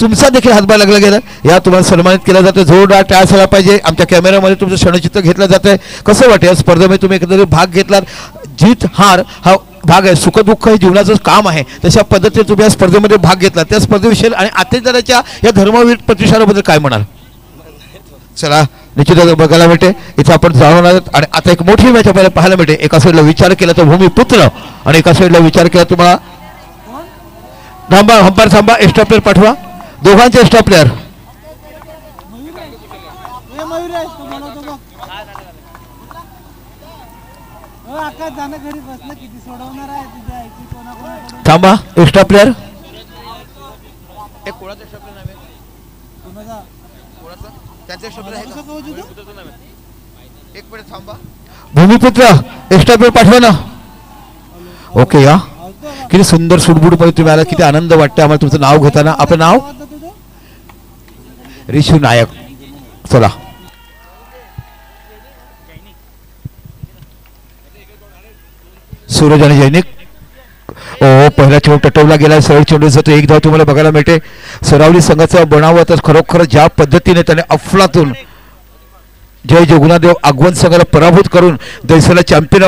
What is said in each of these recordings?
तुमचा देखील हातभार लागला गेला. या तुम्हाला सन्मानित केलं जातं. जोरदार टाळ्या झाला पाहिजे. आमच्या कॅमेऱ्यामध्ये तुमचं क्षणचित्र घेतलं जातं आहे. कसं वाटतं या स्पर्धेमध्ये तुम्ही एकंदरीत भाग घेतलात. जीत हार हा भाग आहे, सुखदुःख हे जीवनाचं काम आहे. तशा पद्धतीने तुम्ही या स्पर्धेमध्ये भाग घेतला. त्या स्पर्धेविषयी आणि आतेदाराच्या या धर्मवीर प्रतिष्ठानाबद्दल काय म्हणाल? चला निश्चितच बघायला मिळते इथे आपण जाणून आहोत. आणि आता एक मोठी मॅच आपल्याला पाहायला मिळते. एका साईडला विचार केला तर भूमिपुत्र आणि एका साईडला विचार केला तुम्हाला थांबा हंपायर थांबा. एक्स्ट्रा प्लेअर पाठवा. दोघांचे एक्स्ट्रा प्लेअर. थांबा एक्स्ट्रा प्लेअर. भूमिपुत्र एक्स्ट्रा प्लेअर पाठवा ना. ओके या किती सुंदर सुटबुट मध्ये तुम्ही आला. किती आनंद वाटते आम्हाला तुमचं नाव घेताना. आपलं नाव रिशू नायक. चला सूरज आणि जैनिक. ओ पहिला चेंडू टटवला गेला. सरळ चेंडू जातो. एक धाव तुम्हाला बघायला मिळते. सरावली संघाचं बनावं तर खरोखर ज्या पद्धतीने त्याने अफलातून जय जगुनादेव आगवण संघाला पराभूत करून दैसाला चॅम्पियन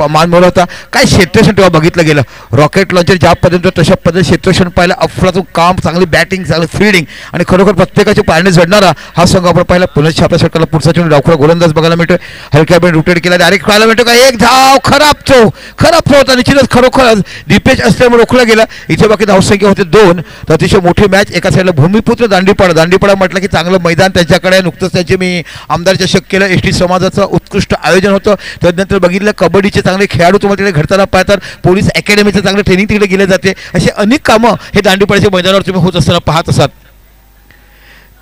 मान मिळवला होता. काय क्षेत्ररक्षण तेव्हा बघितलं गेलं. रॉकेट लॉन्चर ज्या पद्धतीने तशा पद्धतीने क्षेत्ररक्षण पाहिलं. अफलातून काम, चांगली बॅटिंग, चांगली फील्डिंग आणि खरोखर प्रत्येकाची पारणी झडणारा हा संघ आपण पाहिला. पुन्हा आपल्या षटकाला पुढचा चेंडू डावखुळा गोलंदाज बघायला मिळतोय. हलक्या बॅट रोटेट केला. डायरेक्ट पाहायला मिळतो का एक धाव. खराब थ्रो होता. निश्चितच खरोखर डिपेच असल्यामुळे रोखला गेला. इथे बाकी धावसंख्या होते 2. तर अतिशय मोठी मॅच. एका साईडला भूमिपुत्र दांडीपाडा म्हटलं की चांगलं मैदान त्यांच्याकडे. नुकतंच त्याचे मी आमदार चषक केलं. एसटी समाजाचं उत्कृष्ट आयोजन होतं. त्यानंतर बघितलं कबड्डीचे चांगले खेळाडू तुम्हाला तिकडे घडताना पाहतात. पोलीस अकॅडमीचं चांगलं ट्रेनिंग तिकडे केले जाते. असे अनेक कामं हे दांडीपाड्याच्या मैदानावर तुम्ही होत असताना पाहत असाल.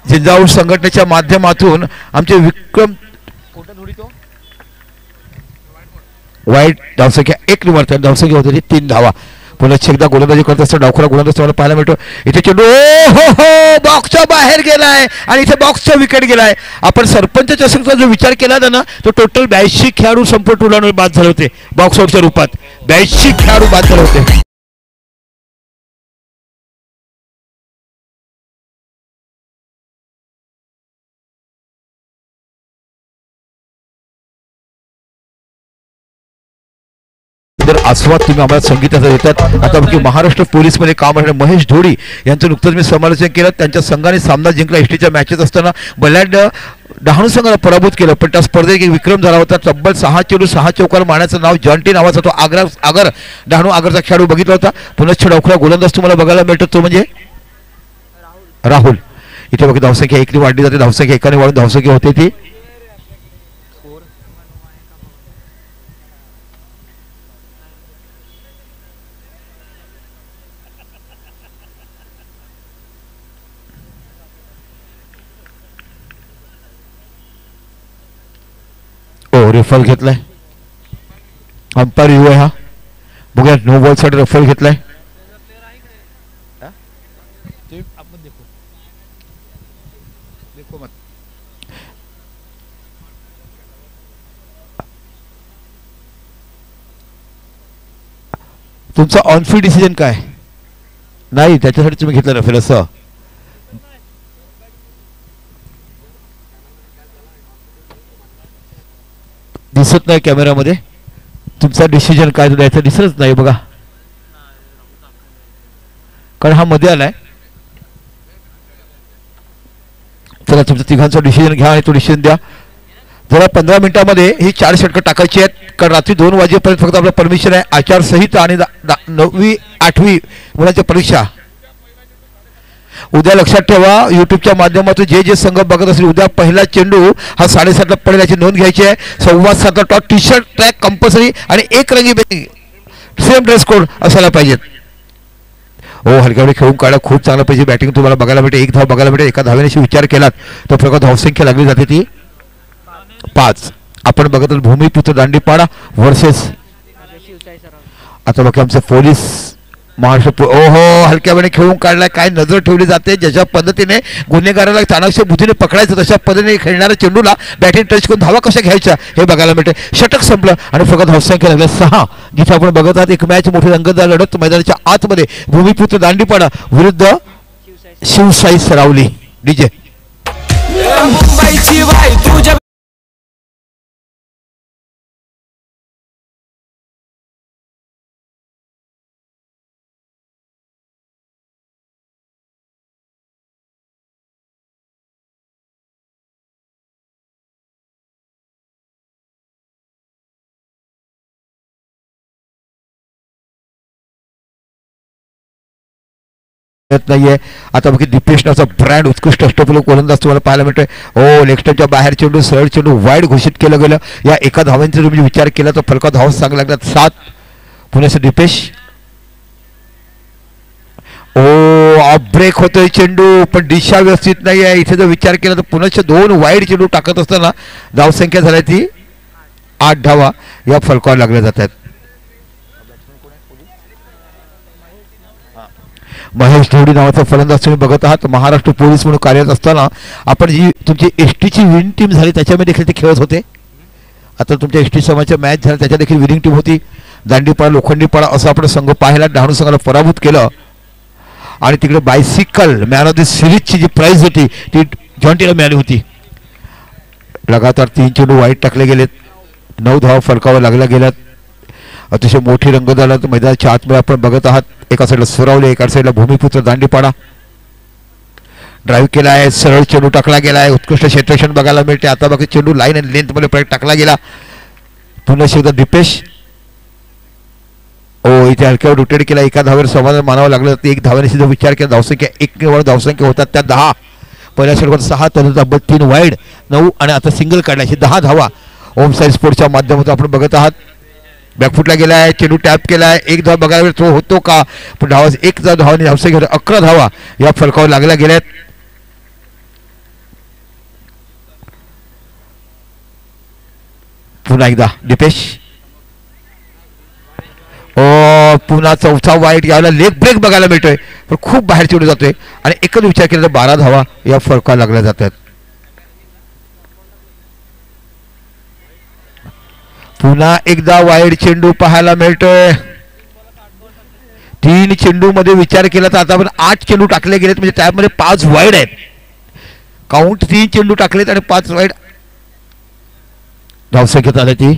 जिंजाऊर संघटनेच्या माध्यमातून आमचे विक्रम वाईट धावसंख्या 1 निवडतात. धावसंख्या होती 3 धावा. पुन्हा एकदा गोलंदाजी करत असतो. डावखुरा गोलंदाज तुम्हाला पाहायला मिळतो. इथे चेंडू हो बॉक्सच्या बाहेर गेलाय आणि इथे बॉक्सचा विकेट गेलाय. आपण सरपंच चषकचा जो विचार केला होता ना तो टोटल 82 खेळाडू संपूर्ण टुर्नामेंट बाद झाले होते. बॉक्स आउटच्या रूपात 82 खेळाडू बाद झाले होते. आस्वाद तुम्ही आम्हाला संगीताचा देतात. आता की महाराष्ट्र पोलीसमध्ये काम करणारे महेश धोडी यांचं नुकतंच मी समालोचन केलं. त्यांच्या संघाने सामना जिंकला. एसटीच्या मॅचेस असताना बलाढ्य डहाणू संघाला पराभूत केलं. पण त्या स्पर्धेत एक विक्रम झाला होता. तब्बल 6 चेंडू 6 चौकार मारण्याचं नाव जॉन्टी नावाचा तो डहाणू आगरचा खेळाडू बघितला होता. पुन्हा डावखुळा गोलंदाज तुम्हाला बघायला मिळतो तो म्हणजे राहुल. इथे बघा धावसंख्या 1 वाढली जाते. धावसंख्या 1 वाढून धावसंख्या होते ती रेफर घेतलाय. अंपायर यू आहे हा. बघूया नो बॉल साठी रेफर घेतलाय. तुमचा ऑनफिल्ड डिसिजन काय नाही त्याच्यासाठी तुम्ही घेतलं रेफर असं दिसत नाही कॅमेरामध्ये. तुमचा डिसिजन काय द्यायचं दिसतच नाही बघा कारण हा मध्ये आलाय. चला तुमच्या तिघांचा डिसिजन घ्या आणि तो डिसिजन द्या. जरा 15 मिनिटांमध्ये ही 4 षटकं टाकायची आहेत कारण रात्री 2 वाजेपर्यंत फक्त आपलं परमिशन आहे. आचारसंहिता आणि 9वी 8वी मुलांच्या परीक्षा. उद्या लक्षात ठेवा युट्यूबच्या माध्यमातून जे संघ बघत असतील उद्या पहिला चेंडू हा 7:30ला पडेल याची नोंद घ्यायची आहे. 7:15 top T shirt track compulsory आणि 1 रंगी सेम ड्रेस कोड असायला पाहिजेत. हो हलक्याकडे खेळून काढा. खूप चांगला पाहिजे बॅटिंग तुम्हाला बघायला मिळते. 1 धाव बघायला मिळते. एका धावेने विचार केलात तर प्रकार धावसंख्या लागली जाते ती 5. आपण बघत भूमिपुत्र दांडीपाडा वर्सेस आता बघा आमचे पोलीस महाराष्ट्र. ओहो हलक्या वेळेने खेळून काढलाय. काय नजर ठेवली जाते ज्याच्या पद्धतीने गुन्हेगाराला चाणक्य बुद्धीने पकडायचं तशा पद्धतीने खेळणाऱ्या चेंडूला बॅटिंग टच करून धावा कशा घ्यायच्या हे बघायला मिळते. षटक संपलं आणि फक्त धावसंख्या लागल्या 6. जिथे आपण बघत आहात एक मॅच मोठी रंगतदार लढत मैदानाच्या आतमध्ये भूमिपुत्र दांडीपाडा विरुद्ध शिवसाई सरावली डीजे मुंबईची बाई तुझ्या नाहीये. आता बघा दीपेश नावाचा ब्रँड उत्कृष्ट अष्टपैलू गोलंदाज तुम्हाला पाहायला मिळतोय. ओ लेफ्टच्या बाहेर चेंडू सरळ चेंडू वाईड घोषित केलं गेलं. या एका धावांचा तुम्ही विचार केला तर फलका धावा सांगा लागतात 7. पुण्याचं दीपेश ओ ऑफ ब्रेक होतोय चेंडू पण दिशा व्यवस्थित नाही आहे. इथे जर विचार केला तर पुण्याचे 2 वाईड चेंडू टाकत असताना धावसंख्या झाली ती 8 धावा या फलकावर लागल्या जातात. महेश ढोडी नावाचा फलंदाज तुम्ही बघत आहात. महाराष्ट्र पोलीस म्हणून कार्यरत असताना आपण जी तुमची एस टीची विनिंग टीम झाली त्याच्यामध्ये देखील ते खेळत होते. आता तुमच्या एस टी समाजच्या मॅच झाल्या त्याच्या देखील विनिंग टीम होती. दांडीपाडा लोखंडीपाडा असं आपण संघ पाहायला डहाणू संघाला पराभूत केलं आणि तिकडे बायसिकल मॅन ऑफ द सिरीजची जी प्राइज होती ती जॉन्टीला मिळाली होती. लगातार 3 चेंडू वाईट टाकले गेलेत. 9 धावा फलकावर लागल्या गेल्यात. अतिशय मोठी रंगदार मैदानाच्या आतमध्ये आपण बघत आहात. एका साईडला सुरावले एका साईडला भूमिपुत्र दांडीपाडा ड्राईव्ह केला आहे. सरळ चेंडू टाकला गेला आहे. उत्कृष्ट क्षेत्ररक्षण बघायला मिळते. आता बघा चेंडू लाईन आणि लेंथ मध्ये प्रयोग टाकला गेला. पुन्हा एकदा दीपेश ओ इथे हलक्यावर रोटेट केला. एका धावेवर समाधान मानावं लागलं. एक धाव्याने सुद्धा विचार केला धावसंख्या 1 धावसंख्या होतात त्या 10. पहिल्या षटकात 6 तर 3 वाईड 9 आणि आता सिंगल काढल्याशी 10 धावा ओम साई स्पोर्ट्सच्या माध्यमातून आपण बघत आहात. बॅकफुटला गेला आहे चेंडू टॅप केला आहे. 1 धावा बघायला तो होतो का पण धावा 1 धावाने धावसंख्या 11 धावा या फलकावर लागल्या गेल्यात. पुन्हा एकदा दीपेश पुन्हा 4था वाईट यावेळेला लेग ब्रेक बघायला मिळतोय पण खूप बाहेर चेंडू जातोय आणि एकच विचार केला तर 12 धावा या फलकावर लागल्या जातात. पुन्हा एकदा वाईड चेंडू पाहायला मिळतोय. 3 चेंडू मध्ये विचार केला तर आता पण 8 चेंडू टाकले गेलेत म्हणजे त्यामध्ये 5 वाईड आहेत. काउंट 3 चेंडू टाकलेत आणि 5 वाईड. धावसंख्या आली ती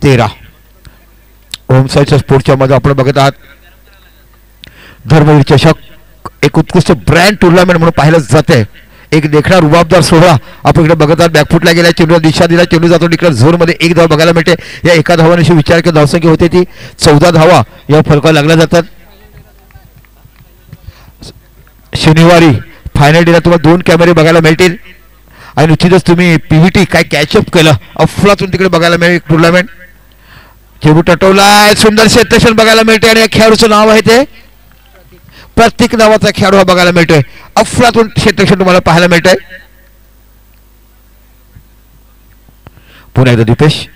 13. ओम साईच्या स्पोर्ट्सच्या मध्ये आपण बघत आहात. धर्मवीर चषक एक उत्कृष्ट ब्रँड टुर्नामेंट म्हणून पाहिलं जाते. एक देखणा रुबाबदार सोहळा आपण इकडे बघत आहात. बॅकफुटला गेला चेंडूला दिशा दिला चेंडू जातो तिकडे झोनमध्ये 1 धाव बघायला मिळते. या एका धावाने विचार केला धावसंख्या होते ती 14 धावा या फलकावर लागल्या जातात. शनिवारी फायनल डेला तुम्हाला 2 कॅमेरे बघायला मिळतील आणि निश्चितच तुम्ही पीव्हीटी काय कॅचअप केलं अफलातून तिकडे बघायला मिळेल. टुर्नामेंट चेंडू टटवलाय सुंदर क्षेत्ररक्षण बघायला मिळते आणि या खेळाडूचं नाव आहे ते प्रतीक नावाचा खेळाडू हा बघायला मिळतोय. अफलातून क्षेत्ररक्षण तुम्हाला पाहायला मिळतंय. पुन्हा एकदा दीपेश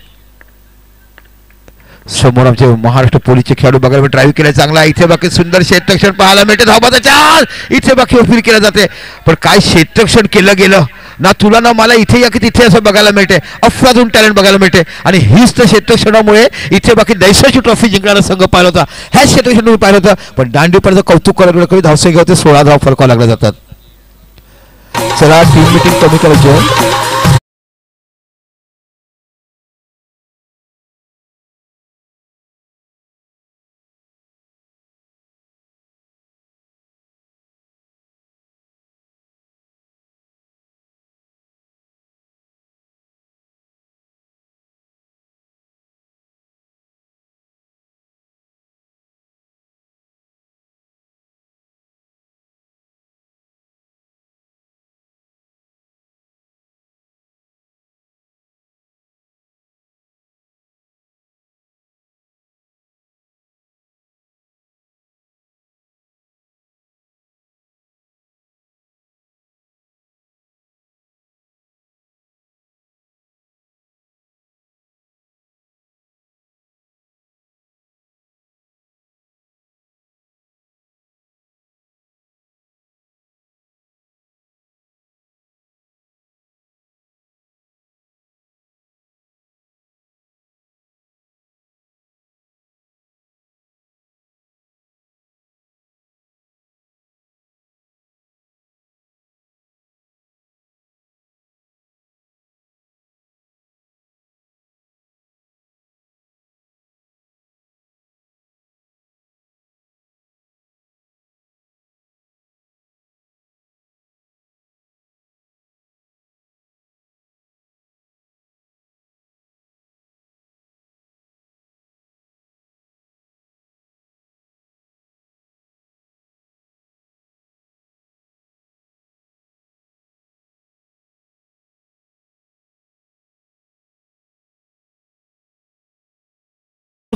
समोर आमचे महाराष्ट्र पोलीसचे खेळाडू बघायला ड्राईव्ह केला चांगला. इथे बाकी सुंदर क्षेत्ररक्षण पाहायला मिळते. धावबाचा चाल इथे बाकी अपील केलं जाते पण काय क्षेत्ररक्षण केलं गेलं ना तुला ना मला इथे या की तिथे असं बघायला मिळते. अफलातून टॅलेंट बघायला मिळते आणि हीच तर क्षेत्ररक्षणामुळे इथे बाकी दैसाची ट्रॉफी जिंकणारा संघ पाहिला होता. ह्या क्षेत्ररक्षण तुम्ही पाहिलं होतं पण दांडीपर्यंत कौतुक करायला कधी धावसंख्या होते 16 धाव फलकावर लागल्या जातात. चला टीम मीटिंग कमी करायची.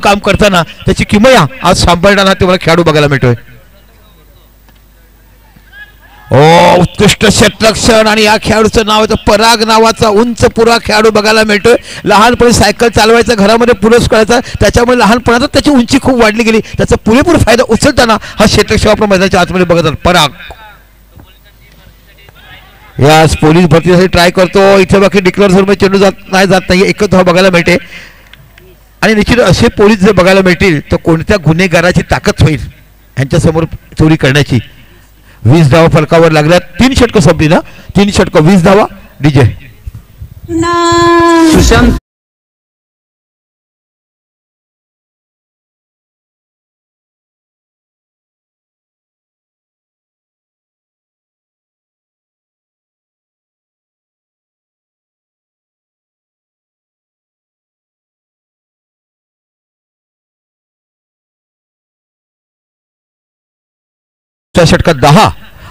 काम करताना त्याची किमया आज सांभाळताना तुम्हाला खेळाडू बघायला मिळतोय. उत्कृष्ट क्षेत्ररक्षण आणि या खेळाडूचं नाव आहे पराग नावाचा उंच पुरा खेळाडू बघायला मिळतोय. लहानपणी सायकल चालवायचा, घरामध्ये पुरस करायचा, त्याच्यामुळे लहानपणातच त्याची उंची खूप वाढली गेली. त्याचा पुरेपूर फायदा उचलताना हा क्षेत्ररक्षक आपण मैदानाच्या आतमध्ये बघतात. पराग या पोलीस भरतीसाठी ट्राय करतो. इथे बाकी डिक्लेअर झोनमध्ये चेंडू जात नाही एकच धाव बघायला मिळते. आणि निश्चित असे पोलीस जर बघायला मिळतील तर कोणत्या गुन्हेगाराची ताकद होईल यांच्यासमोर चोरी करण्याची. 20 धावा फलकावर लागल्या. 3 षटकं संपली ना, 3 षटकं 20 धावा. डीजे सुशांत षटकात 10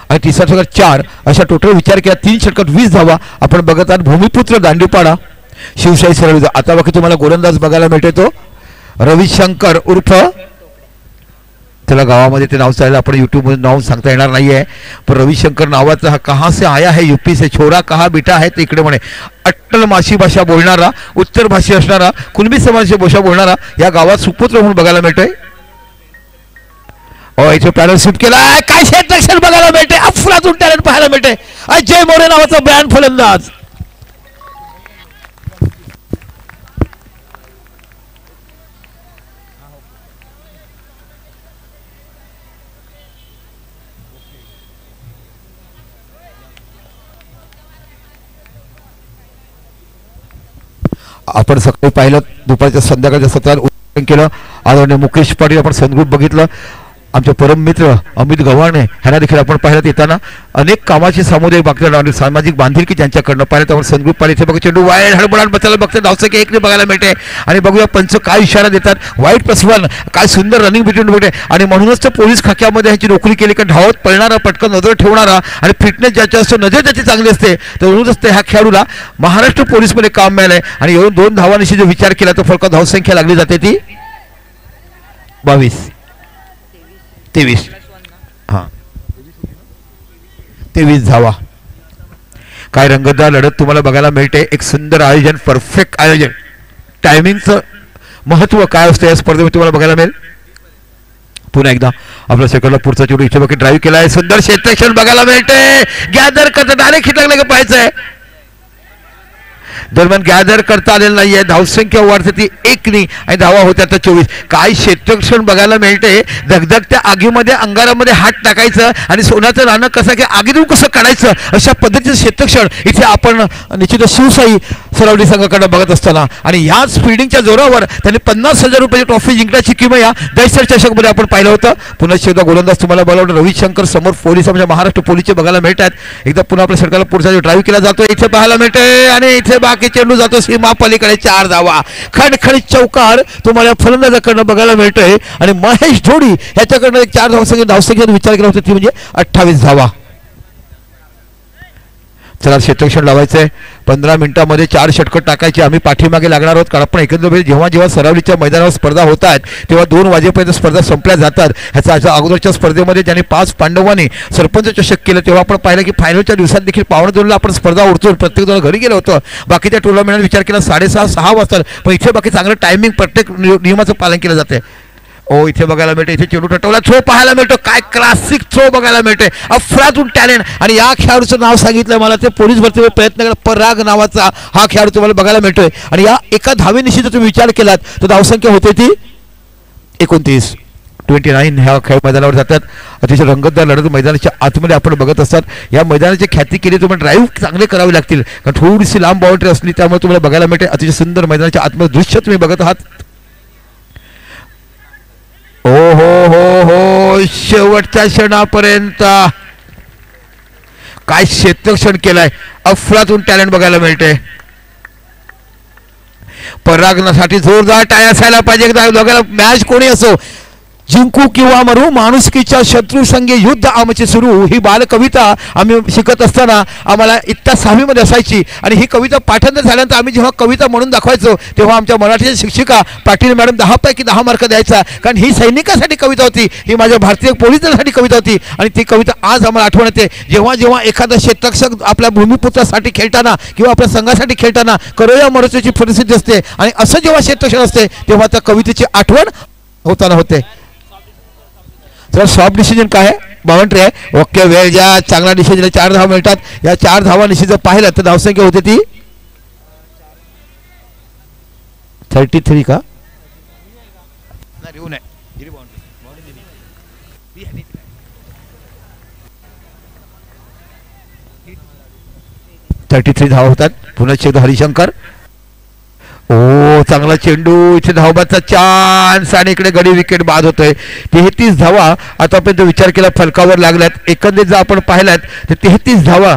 आणि तिसऱ्या षटकात 4 अशा टोटल विचार केला 3 षटकात 20 धावा आपण बघत आहात. भूमिपुत्र दांडीपाडा शिवशाही सरळ. आता बाकी तुम्हाला गोलंदाज बघायला मिळतो तो रविशंकर उर्फ, त्याला गावामध्ये ते नाव चालेल, आपण युट्यूब मध्ये नाव सांगता येणार नाहीये, पण रविशंकर नावाचा हा कहाँ से आया है, यूपी से, छोरा कहा बेटा है, ते इकडे म्हणे अट्टल माशी भाषा बोलणारा, उत्तर भाषी असणारा, कुणबी समाजाची भाषा बोलणारा या गावात सुपुत्र म्हणून बघायला मिळतोय. इथे पॅनल शूट केलाय. काय क्षेत्ररक्षण बघायला मिळते, अफलातून टॅलेंट पाहायला मिळते. अजय मोरे नावाचा ब्रँड फलंदाज. आपण सकाळी पाहिलं, दुपारच्या संध्याकाळच्या सत्रात उद्घाटन केलं. आदरणीय मुकेश पाटील आपण संग्रुप बघितलं. आमचे परम मित्र अमित गव्हाणे ह्यांना देखील आपण पाहिलं येताना अनेक कामाचे सामुदायिक बाकी सामाजिक बांधिलकी त्यांच्याकडनं पाहिलं. तर आपण संग्रुप पाहिलं. इथे बघा चेंडू वाईट हडबडाट बचायला बघते, धावसंख्या 1 बघायला मिळते. आणि बघूया पंच काय इशारा देतात. वाईट +1, काय सुंदर रनिंग बिटवीन भेटे. आणि म्हणूनच तर पोलीस खाक्यामध्ये ह्याची नोकरी केली, कारण धावत पळणारा, पटकन नजर ठेवणारा आणि फिटनेस ज्याची असतो, नजर त्याची चांगली असते. तर म्हणूनच ह्या खेळाडूला महाराष्ट्र पोलीसमध्ये काम मिळालंय. आणि येऊन 2 धावांशी जो विचार केला तर फक्त धावसंख्या लागली जाते ती 23 हां 23 धावा. काय रंगतदार लढत तुम्हाला बघायला मिळते. एक सुंदर आयोजन, परफेक्ट आयोजन. टायमिंगचं महत्व काय असतं या स्पर्धेमध्ये तुम्हाला बघायला मिळेल. पुन्हा एकदा आपल्या सेकंडला पुढचा चेंडू इथे बाकी ड्राईव्ह केलाय. सुंदर क्षेत्ररक्षण बघायला मिळते. गॅदर करता डायरेक्ट खिटकले का पाहायचंय. दरम्यान गॅदर करता आलेलं नाहीये. धावसंख्या वाढते ती 1 आणि धावा होत्या तर 24. काय क्षेत्ररक्षण बघायला मिळते. धगधगत्या आगीमध्ये अंगारामध्ये हात टाकायचं आणि सोन्याचं रानं कसं की आगीतून कसं काढायचं अशा पद्धतीचं क्षेत्ररक्षण इथे आपण निश्चितच शिवशाही सरावडी संघाकडे बघत असताना. आणि याच फिल्डिंगच्या जोरावर त्यांनी 50,000 रुपयाची ट्रॉफी जिंकण्याची किमया दैसर चषकमध्ये आपण पाहिलं होतं. पुन्हा शेवटा गोलंदाज तुम्हाला बोलावलं रविशंकर समोर पोलीस म्हणजे महाराष्ट्र पोलीसचे बघायला मिळतात. एकदा पुन्हा आपल्या सरकारला पुढचा ड्राईव्ह केला जातो इथे पाहायला मिळते. आणि इथे बाकी चेंडू जातो सीमा पलीकडे. 4 धावा. खणखणीत चौकार तुम्हाला फलंदाजाकडनं बघायला मिळतोय. आणि महेश ढोडी ह्याच्याकडनं एक 4 धावसंख्येचा विचार केला होता ती म्हणजे 28 धावा. चला क्षेत्ररक्षण लावायचंय. 15 मिनिटांमध्ये 4 षटकं टाकायची. आम्ही पाठीमागे लागणार आहोत, कारण आपण एकंदरीत जेव्हा सरावलीच्या मैदानावर स्पर्धा होत आहेत तेव्हा 2 वाजेपर्यंत स्पर्धा संपल्या जातात. ह्याचा अगोदरच्या स्पर्धेमध्ये ज्यांनी 5 पांडवांनी सरपंच चषक केलं तेव्हा आपण पाहिलं की फायनलच्या दिवसात देखील 5:45 आपण स्पर्धा उरतो. प्रत्येक जण घरी गेलो होतो. बाकीच्या टुर्नामेंटने विचार केला 6:30-6 वाजता, पण इथे बाकी चांगलं टायमिंग प्रत्येक नियमाचं पालन केलं जाते. इथे बघायला मिळते. इथे चेंडू टटवला, थ्रो पाहायला मिळतो. काय क्लासिक थ्रो बघायला मिळते. अफलातून टॅलेंट. आणि या खेळाडूचं नाव सांगितलं मला ते पोलीस भरतीवर प्रयत्न केला. पराग नावाचा हा खेळाडू तुम्हाला बघायला मिळतोय. आणि या एका धावेनिशी जर तुम्ही विचार केलात तर धावसंख्या होते ती 29. ह्या खेळ मैदानावर जातात. अतिशय रंगतदार लढत मैदानाच्या आतमध्ये आपण बघत असतात. या मैदानाची ख्याती केली तुम्हाला ड्राईव्ह चांगले करावे लागतील, कारण थोडीशी लांब बाउंड्री असली त्यामुळे तुम्हाला बघायला मिळते. अतिशय सुंदर मैदानाच्या आतमध्ये दृश्य तुम्ही बघत आहात. हो शेवटच्या क्षणापर्यंत काय क्षेत्ररक्षण केलंय. अफलातून टॅलेंट बघायला मिळते. परागनासाठी जोरदार टाळ्या असायला पाहिजे. दोघांना मॅच कोणी असो, जिंकू किंवा मरू माणुसकीच्या शत्रू संगे युद्ध आमचे सुरू ही बालकविता आम्ही शिकत असताना आम्हाला इत्ता 6वी मध्ये असायची आणि ही कविता पाठांतर झाल्यानंतर आम्ही जेव्हा कविता म्हणून दाखवायचो तेव्हा आमच्या मराठीच्या शिक्षिका पाटील मॅडम 10 पैकी 10 मार्क द्यायचा, कारण ही सैनिकासाठी कविता होती, ही माझ्या भारतीय पोलीस दलासाठी कविता होती. आणि ती कविता आज आम्हाला आठवण येते जेव्हा जेव्हा एखादा क्षेत्ररक्षक आपल्या भूमिपुत्रासाठी खेळताना किंवा आपल्या संघासाठी खेळताना करोया मरोची परिस्थिती असते आणि असं जेव्हा क्षेत्ररक्षण असते तेव्हा त्या कवितेची आठवण होताना होते. तर सॉफ्ट डिसिजन काय आहे? बाउंड्री आहे. ओके, वेळ ज्या चांगला डिसिजन 4 धावा मिळतात. या 4 धावा निश्चित पाहिलं तर धावसंख्या होते ती 33 का 33 धावा होतात. पुन्हा चेंडू हरिशंकर. ओ चांगला चेंडू, इथे धावबाचा चान्स आणि इकडे गडी विकेट बाद होतोय. 33 धावा आतापर्यंत विचार केला फलकावर लागल्यात. एकंदरीत जर आपण पाहिल्यात तर 33 धावा.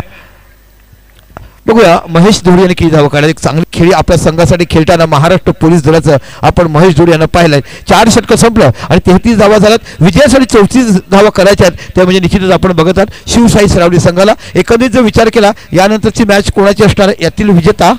बघूया महेश धोडी यांनी किती धावा काढल्या. एक चांगली खेळी आपल्या संघासाठी खेळताना महाराष्ट्र पोलीस दलाचं आपण महेश धोडी यांना पाहिलंय. 4 षटकं संपलं आणि 33 धावा झाल्यात. विजयासाठी 34 धावा करायच्या आहेत, त्या म्हणजे निश्चितच आपण बघत आहात शिवशाही सरावली संघाला. एकंदरीत जर विचार केला यानंतरची मॅच कोणाची असणार यातील विजेता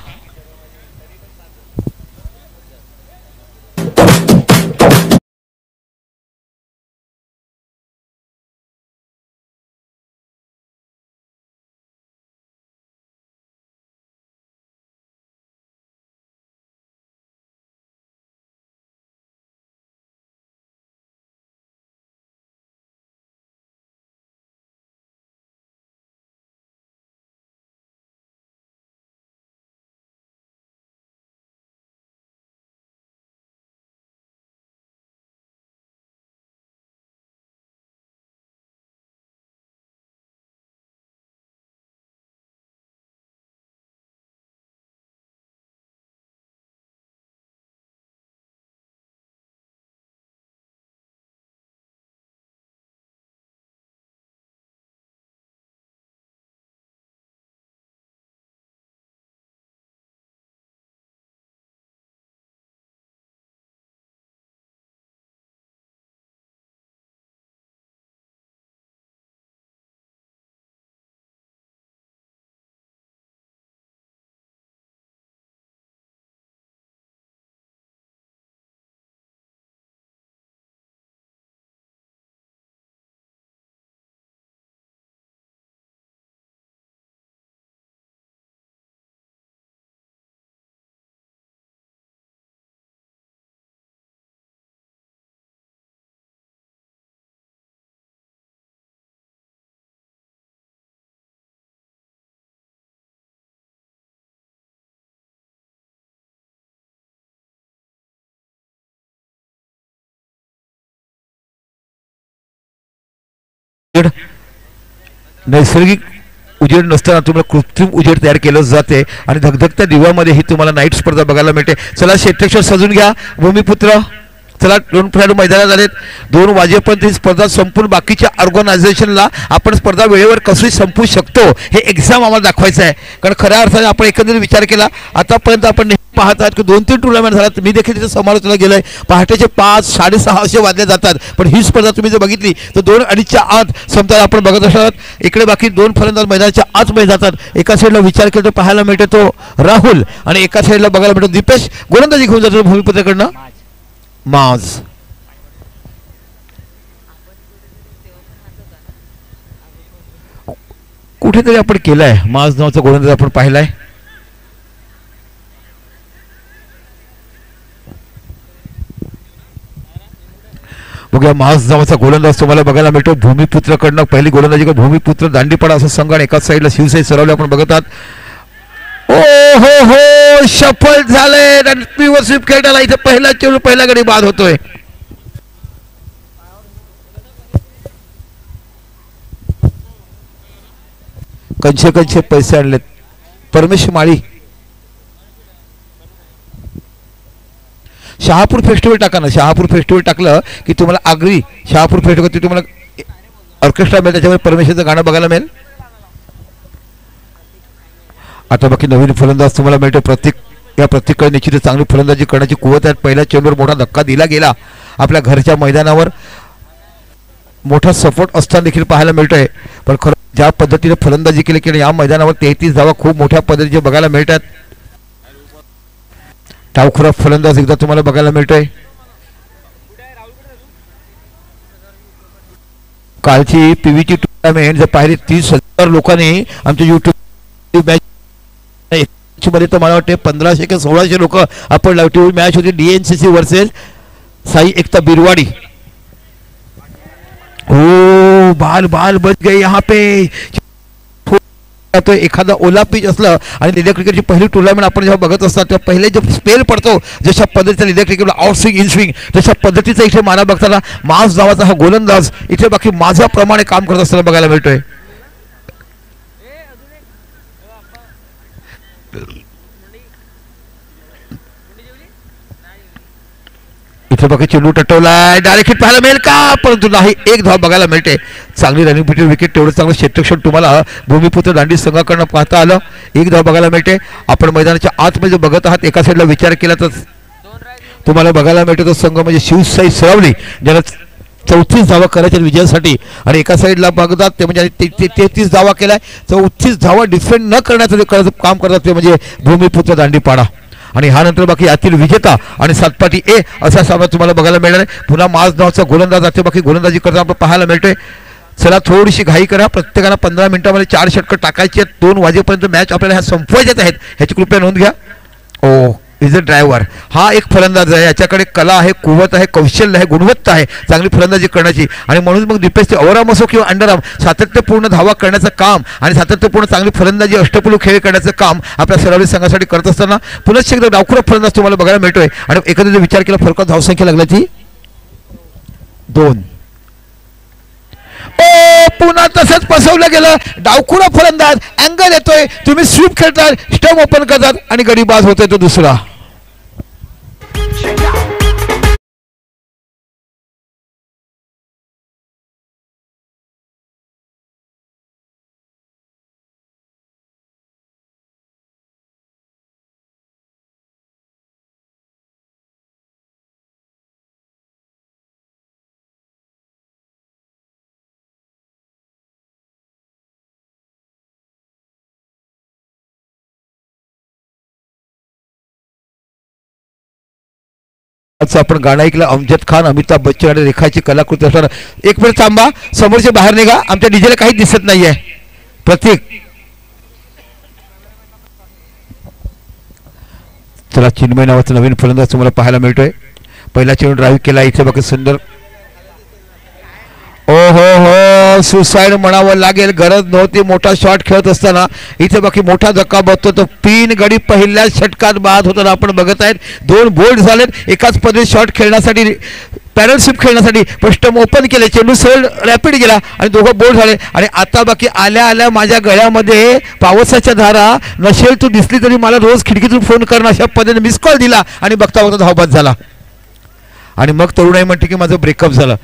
नैसर्गिक उजेड नसताना तुम्हाला कृत्रिम उजेड तयार केलं जाते आणि धगधगत्या दिव्यामध्ये ही तुम्हाला नाईट स्पर्धा बघायला मिळते. चला क्षेत्रक्षण सजून घ्या भूमिपुत्र. चला 2 खेळाडू मैदानात आलेत. 2 वाजेपर्यंत ही स्पर्धा संपून बाकीच्या ऑर्गनायझेशनला आपण स्पर्धा वेळेवर कशी संपू शकतो हे एक्झाम आम्हाला दाखवायचं आहे. कारण खऱ्या अर्थाने आपण एकंदरीत विचार केला आतापर्यंत आपण पाहत आहात की 2-3 टुर्नामेंट झाल्यात. मी देखील तिथे समालोचनाला गेलोय. पहाटेचे 5, 6:30 असे वाजले जातात, पण ही स्पर्धा तुम्ही जर बघितली तर 2-2:30च्या आत संपताना आपण बघत असणार. इकडे बाकी 2 फलंदाज मैदानाच्या आतमध्ये जातात. एका साईडला विचार केला तर पाहायला मिळतो तो राहुल आणि एका साईडला बघायला मिळतो दीपेश गोलंदाजी घेऊन जातो भूमिपुत्राकडनं माज. कुठेतरी आपण केलाय माज नावाचा गोलंदाज आपण पाहिलाय. बघा माज नावाचा गोलंदाज तुम्हाला बघायला मिळतो भूमिपुत्राकडनं. पहिली गोलंदाजी भूमिपुत्र दांडीपाडा असा संघ आणि एकाच साईडला शिवशाही सरावले आपण बघत आहात. ओ हो हो सफल झाले. रणपीवर स्वीप खेळताना इथे पहिला चेंडू पहिला गडी बाद होतोय. कंचे पैसे आणलेत परमेश माळी. शहापूर फेस्टिवल टाका ना. शहापूर फेस्टिवल टाकलं की तुम्हाला आगरी शहापूर फेस्टिवल तुम्हाला ऑर्केस्ट्रा मिळेल, त्याच्यामध्ये परमेश्वरचं गाणं बघायला मिळेल. आता बाकी नवीन फलंदाज तुम्हाला मिळतो प्रत्येकाकडे निश्चित चांगली फलंदाजी करण्याची कुवत आहे. पहिल्या चेंडूवर मोठा धक्का दिला गेला आपल्या घरच्या मैदानावर मोठा सपोर्ट असताना देखील पाहायला मिळतोय. पण खरं ज्या पद्धतीने फलंदाजी केली की या मैदानावर 33 धावा खूप मोठ्या पद्धतीने बघायला मिळतात. डावखुरा फलंदाज एकदा तुम्हाला बघायला मिळतोय. कालची पीव्हीची टुर्नामेंट जर पाहिली 30,000 लोकांनी आमच्या युट्यूब मॅच मध्ये, तर मला वाटते 1500 कि 1600 लोक आपण लाईव्ह टीव्ही मॅच होती DNCC वर्सेस साई एकता बिरवाडी. ओ बाल बाल बच गए यहाँ पे. तो एखादा ओला पिच असलं आणि लिडिया क्रिकेटची पहिली टुर्नामेंट आपण जेव्हा बघत असतात तेव्हा पहिले जो स्पेल पडतो जशा पद्धतीचा लिडिया क्रिकेटला आउट स्विंग इन स्विंग तशा पद्धतीचा इथे मारा बघताना मास नावाचा हा गोलंदाज इथे बाकी माझ्याप्रमाणे काम करत असताना बघायला मिळतोय. इथे बाकी चेंडू टटवलाय, डायरेक्ट हिट पाहायला मिळेल का, परंतु नाही, एक धाव बघायला मिळते. चांगली रनिंग पिटल विकेट, तेवढं चांगलं क्षेत्रक्षण तुम्हाला भूमिपुत्र दांडी संघाकडनं पाहता आलं. एक धाव बघायला मिळते. आपण मैदानाच्या आतमध्ये बघत आहात, एका साईडला विचार केला तर तुम्हाला बघायला मिळतो तो संघ म्हणजे शिवसाई सरावली ज्याला 34 धावा करायच्या विजयासाठी, आणि एका साईडला बघतात ते म्हणजे 33 धावा केलाय, 34 धावा डिफेंड न करण्याचं काम करतात ते म्हणजे भूमिपुत्र दांडीपाडा. आणि हा नंतर बाकी यातील विजेता आणि सातपाटी ए असा सामना तुम्हाला बघायला मिळणार आहे. पुन्हा माज नावाचा गोलंदाज जाते बाकी गोलंदाजी करता आपण पाहायला मिळतोय. चला थोडीशी घाई करा, प्रत्येकाला 15 मिनिटांमध्ये 4 षटकं टाकायची आहेत. 2 वाजेपर्यंत मॅच आपल्याला ह्या संपवायच्याच आहेत, ह्याची कृपया नोंद घ्या. ओ इज अ ड्रायव्हर, हा एक फलंदाज आहे, याच्याकडे कला आहे, कुवत आहे, कौशल्य आहे, गुणवत्ता आहे चांगली फलंदाजी करण्याची. आणि म्हणून मग दीपेशचे ओव्हरआर्म असो किंवा अंडरआर्म सातत्यपूर्ण धावा करण्याचं काम आणि सातत्यपूर्ण चांगली फलंदाजी अष्टपैलू खेळ करण्याचं काम आपल्या सरावली संघासाठी करत असताना पुन्हा एकदा डावखुरा फलंदाज तुम्हाला बघायला मिळतोय. आणि एखादा विचार केला फरकात धावसंख्या लागला ती 2. ओ पुन्हा तसंच फसवलं गेलं. डावखुरा फलंदाज, अँगल येतोय, तुम्ही स्वीप खेळताय, स्टंप ओपन करतात आणि गडी बाद होतोय तो दुसरा. आपण गाणं ऐकलं, अमजद खान, अमिताभ बच्चन आणि रेखाची कलाकृती असणार. एक मिनिट थांबा, समोरचे बाहेर निघा, आमच्या डीजेला काहीच दिसत नाहीये. प्रतीक चला, चिन्मय नावाचा नवीन फलंदाज तुम्हाला पाहायला मिळतोय. पहिला चेंडू ड्राईव्ह केला, इथे बाकी सुंदर. ओ हो सुसाईड म्हणावं लागेल, गरज नव्हती. मोठा शॉट खेळत असताना इथे बाकी मोठा धक्का बसतो. तो 3 गडी पहिल्या षटकात बाद होताना आपण बघत आहेत. 2 बोल्ड झालेत एकाच पद्धती शॉट खेळण्यासाठी, पॅरल स्वीप खेळण्यासाठी. स्टंप ओपन केले, चेंडू सरळ रॅपिड गेला आणि दोघं बोल्ड झाले. आणि आता बाकी आल्या आल्या माझ्या गळ्यामध्ये पावसाच्या धारा, नसेल तू दिसली तरी मला रोज खिडकीतून फोन करणं, अशा पद्धतीने मिस कॉल दिला आणि बघता बघता धावबाद झाला. आणि मग तरुणाई म्हणते की माझं ब्रेकअप झालं.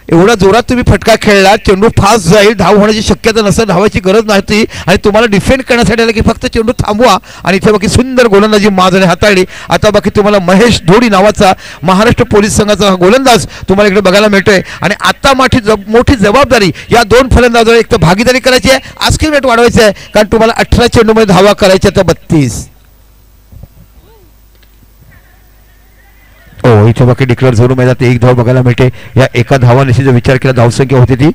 एवढा जोरात तुम्ही फटका खेळला, चेंडू फास्ट जाईल, धाव होण्याची शक्यता नसतं, धावायची गरज नव्हती. आणि तुम्हाला डिफेंड करण्यासाठी आलं की फक्त चेंडू थांबवा. आणि इथे बाकी सुंदर गोलंदाजी माझ्याने हाताळली. आता बाकी तुम्हाला महेश धोडी नावाचा महाराष्ट्र पोलीस संघाचा गोलंदाज तुम्हाला इकडे बघायला मिळतोय. आणि आता मोठी जबाबदारी या 2 फलंदाजांवर एक तर भागीदारी करायची आहे, आस्किंग रेट वाढवायचं आहे, कारण तुम्हाला 18 चेंडूमध्ये धावा करायच्या तर 32. हो इथे बाकी डिक्लेअर झोन मैदानात 1 धाव बघायला मिळते. या एका धावानिशी जर विचार केला धावसंख्या होती ती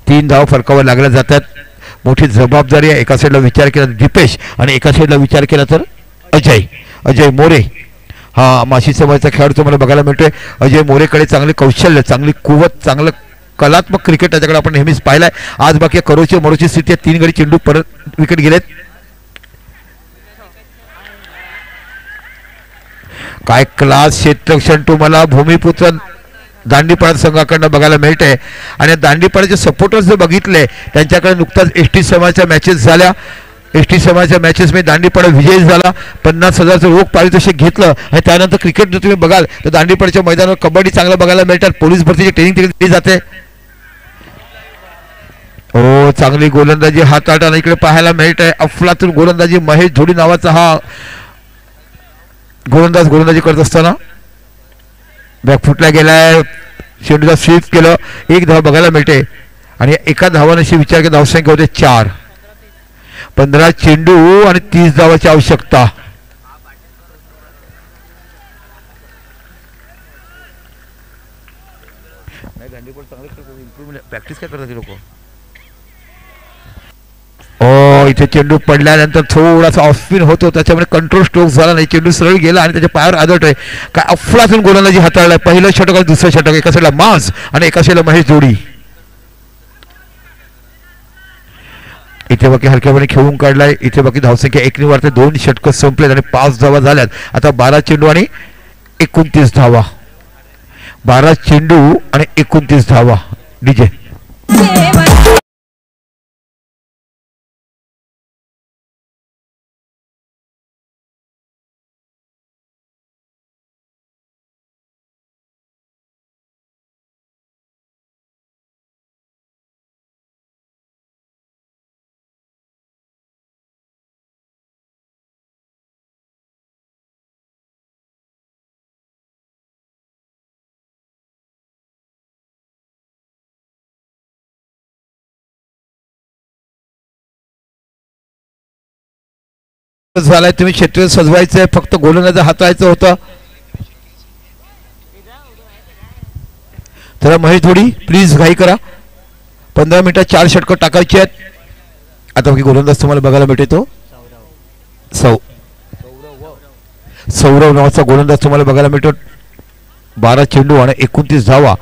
3 धाव फरकावर लागल्या जातात. मोठी जबाबदारी आहे. एका साईडला विचार केला तर दीपेश आणि एका साईडला विचार केला तर अजय मोरे, हा माशी समाजाचा खेळाडू तुम्हाला बघायला मिळतोय. अजय मोरेकडे चांगले कौशल्य, चांगली कुवत, चांगलं कलात्मक क्रिकेट त्याच्याकडे आपण नेहमीच पाहिलाय. आज बाकी करोची मरोची स्थिती आहे. 3 गडी चेंडू परत विकेट गेलेत. काय क्लास क्षेत्ररक्षण तुम्हाला भूमिपुत्र दांडीपाडा संघाकडनं बघायला मिळते. आणि दांडीपाड्याचे सपोर्टर्स जर बघितले, त्यांच्याकडे नुकताच एसटी समाजाच्या मॅचेस झाल्या. एसटी समाजाच्या मॅचेस मध्ये दांडीपाडा विजयी झाला, 50,000चं रोख पारितोषिक घेतलं. आणि त्यानंतर क्रिकेट जर तुम्ही बघाल तर दांडीपाड्याच्या मैदानावर कबड्डी चांगलं बघायला मिळतात. पोलीस भरतीची ट्रेनिंग दिली जाते. हो चांगली गोलंदाजी हाताळताना इकडे पाहायला मिळत आहे. अफलातून गोलंदाजी महेश धोडी नावाचा हा गोलंदाजी करत असताना बॅकफुटला गेलाय. चेंडूला स्वीप केलं, 1 धाव बघायला मिळते आणि एका धावाने विचार केला धावसंख्या होते 4. 15 चेंडू आणि 30 धावाची आवश्यकता. प्रॅक्टिस काय करतात लोक. इथे चेंडू पडल्यानंतर थोडासा ऑफ स्पिन होतो, त्याच्यामुळे कंट्रोल स्ट्रोक झाला नाही, चेंडू सरळ गेला आणि त्याच्या पायावर आदळतोय. काय अफलातून गोलंदाजी हाताळलाय. पहिलं षटक आणि दुसरं षटक, एका साईडला मास आणि एका साईडला महेश जोडी. इथे बाकी हलक्यापणे खेळून काढलाय. इथे बाकी धावसंख्या 1 वाढते. 2 षटकं संपलेत आणि 5 धावा झाल्यात. आता 12 चेंडू आणि 29 धावा. 12 चेंडू आणि 29 धावा. डीजे झालाय. तुम्ही क्षेत्र सजवायचंय, फक्त गोलंदाज हाताळायचं होतं. तर महेश धोडी प्लीज घाई करा. 15 मिनिटात 4 षटकं टाकायची आहेत. आता बाकी गोलंदाज तुम्हाला बघायला मिळते तो सौरव नावाचा गोलंदाज तुम्हाला बघायला मिळतो. 12 चेंडू आणि 29 धावा.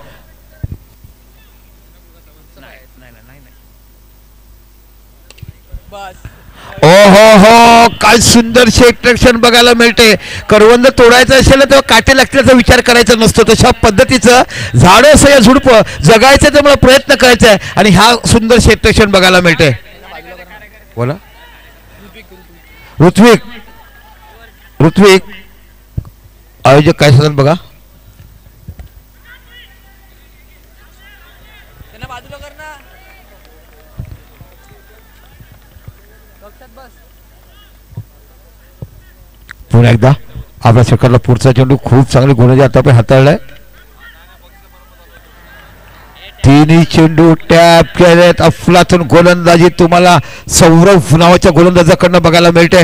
हो काय सुंदर क्षेत्ररक्षण बघायला मिळते. करवंद तोडायचं असेल तेव्हा काटे लागण्याचा विचार करायचा नसतो. तशा पद्धतीचं झाडं असं झुडपं जगायचं तर मला प्रयत्न करायचा आहे आणि हा सुंदर क्षेत्ररक्षण बघायला मिळते. बोला ऋत्विक आयोजक काय सांगतात बघा. पुन्हा एकदा आपल्या षटकाला पुढचा चेंडू खूप चांगली गोलंदाजी आता पण हाताळलाय. 3 चेंडू टॅप केलेत. अफलातून गोलंदाजी तुम्हाला सौरव नावाच्या गोलंदाजाकडनं बघायला मिळते.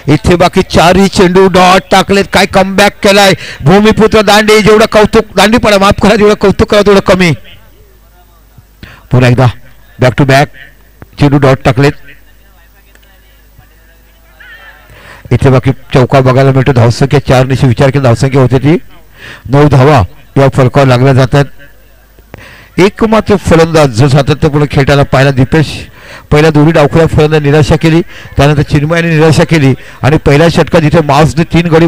इथे बाकी 4 चेंडू डॉट टाकलेत. काय कमबॅक केलाय भूमिपुत्र दांडे. जेवढं कौतुक दांडीपणा माफ करा, जेवढं कौतुक करा तेवढं कमी. पुन्हा एकदा बॅक टू बॅक चेंडू डॉट टाकलेत. इथे बाकी चौका बघायला मिळतो. धावसंख्या 4 निशी विचार केला धावसंख्या होती ती 9 धावा या फलकावर लागल्या जातात. एकमात्र फलंदाज जो सातत्यपूर्ण खेळताना पाहिला दीपेश. पहिल्या दोन्ही डावखुऱ्या फलंदाज निराशा केली, त्यानंतर चिन्मयाने निराशा केली आणि पहिल्या षटकात जिथे मार्क्सने 3 गडी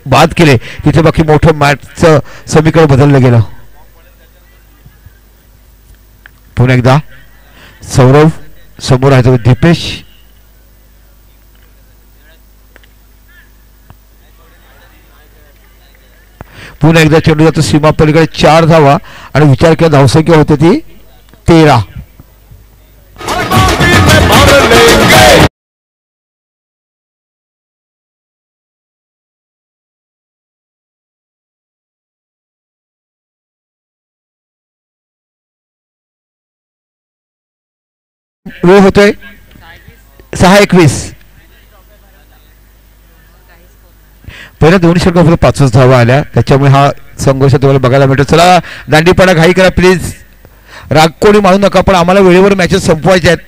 बाद केले तिथे बाकी मोठं मॅचचं समीकरण बदललं गेलं. पुन्हा एकदा सौरव समोर आहे तो दीपेश. पुन्हा एकदा चेंडू जातो सीमा पलीकडे. 4 धावा आणि विचार केला धावसंख्या होती ती 13. वेळ होतोय 6:21. पहिल्या 2 षटकांमध्ये 5 धावा आल्या, त्याच्यामुळे हा संघर्ष तुम्हाला बघायला मिळतो. चला दांडीपणा घाई करा प्लीज, राग कोणी मानू नका, पण आम्हाला वेळेवर मॅचेस संपवायचे आहेत.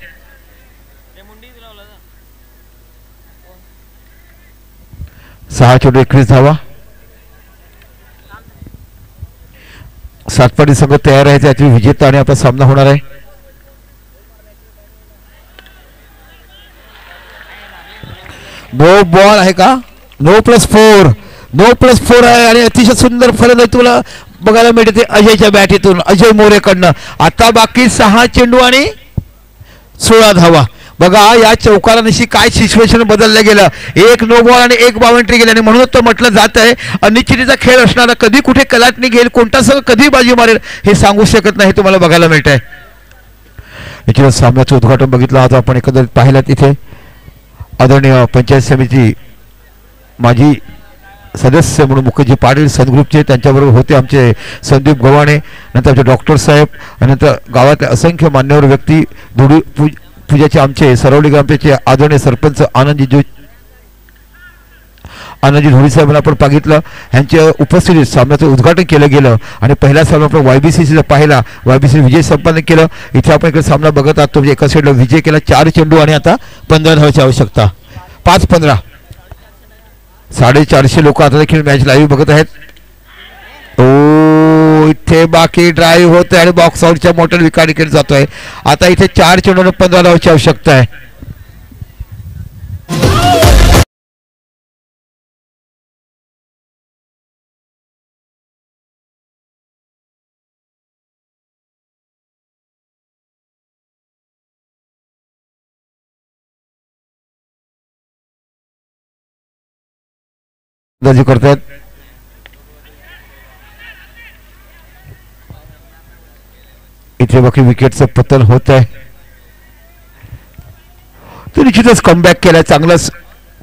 6 चेंडू 21 धावा. सातपाडी संघ तयार आहे, त्याची विजेता आणि आपला सामना होणार आहे. नो बॉल आहे का? नो प्लस 4 आहे आणि अतिशय सुंदर फलंदाजी तुला बघायला मिळते अजयच्या बॅटीतून, अजय मोरेकडनं. आता बाकी 6 चेंडू आणि 16 धावा. बघा या चौकाला निशी काय सिच्युएशन बदललं गेलं. 1 नो बॉल आणि 1 बाउंड्री गेली आणि म्हणूनच तो म्हटलं जात आहे अनिश्चितीचा खेळ असणारा, कधी कुठे कलाटणी घेईल, कोणता संघ कधी बाजी मारेल हे सांगू शकत नाही, हे तुम्हाला बघायला मिळत आहे. याच्या सामन्याचं उद्घाटन बघितलं होतं आपण, एकंदरीत पाहिलं तिथे आदरणीय पंचायत समिती माजी सदस्य म्हणून मुखर्जी पाटील सनग्रुपचे, त्यांच्याबरोबर होते आमचे संदीप गव्हाणे, नंतर आमचे डॉक्टर साहेब आणि नंतर गावातले असंख्य मान्यवर व्यक्ती, धुळी पूजाचे आमचे सरवली ग्रामचे आदरणीय सरपंच आनंदजी धुळी साहेबांना आपण बघितलं. यांच्या उपस्थितीत सामन्याचं उद्घाटन केलं गेलं आणि पहिला सामना आपण YBCCला पाहिला. YBCC विजय संपादन केलं. इथे आपण इकडे सामना बघत आहात. म्हणजे एका साईडला विजय केला, 4 चेंडू आणि आता 15 धावांची आवश्यकता. 5-15. 450 लोक आता देखील मॅच लाईव्ह बघत आहेत. ओ इथे बाकी ड्राईव्ह होत आहे आणि बॉक्स आउटच्या मोटर विकेट जातोय. आता इथे 4 चेंडू आणि 15 धावांची आवश्यकता आहे. करतात इथे बाकी विकेटचं पतन होत आहे. तो निश्चितच कमबॅक केलाय, चांगलाच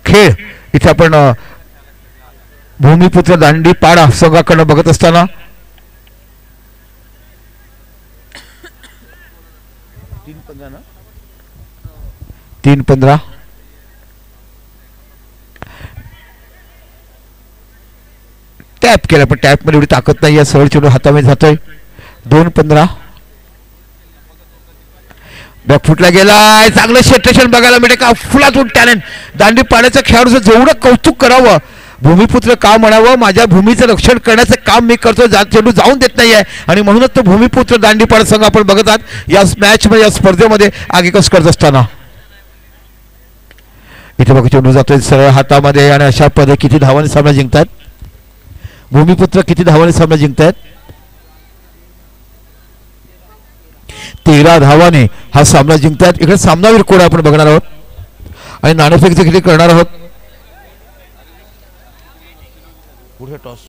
खेळ. इथे आपण भूमिपुत्र दांडी पाडा संघाकडनं बघत असताना 3-15 टॅप केला, पण टॅप मध्ये एवढी ताकद नाही. या सरळ चेंडू हातामध्ये जातोय. 2-15 बॅकफुटला गेलाय. चांगलं क्षेत्रक्षण बघायला मिळते का फुलातून टॅलेंट. दांडी पाण्याच्या खेळाडूचं जेवढं कौतुक करावं, भूमिपुत्र का म्हणावं, माझ्या भूमीचं रक्षण करण्याचं काम मी करतो, चेंडू जाऊन देत नाहीये आणि म्हणूनच तो भूमिपुत्र दांडीपाडा संघ आपण बघत आहात या मॅच मध्ये, या स्पर्धेमध्ये आगेकच करत असताना. इथे बघा चेंडू जातोय सरळ हातामध्ये आणि अशा पद्धतीने किती धावांनी सामना जिंकतात भूमिपुत्र, किती धावांनी सामना जिंकतात? 13 धावाने हा सामना जिंकतात. इकडे सामनावीर कोण आपण बघणार आहोत आणि नाणेफेक देखील करणार आहोत. पुढे टॉस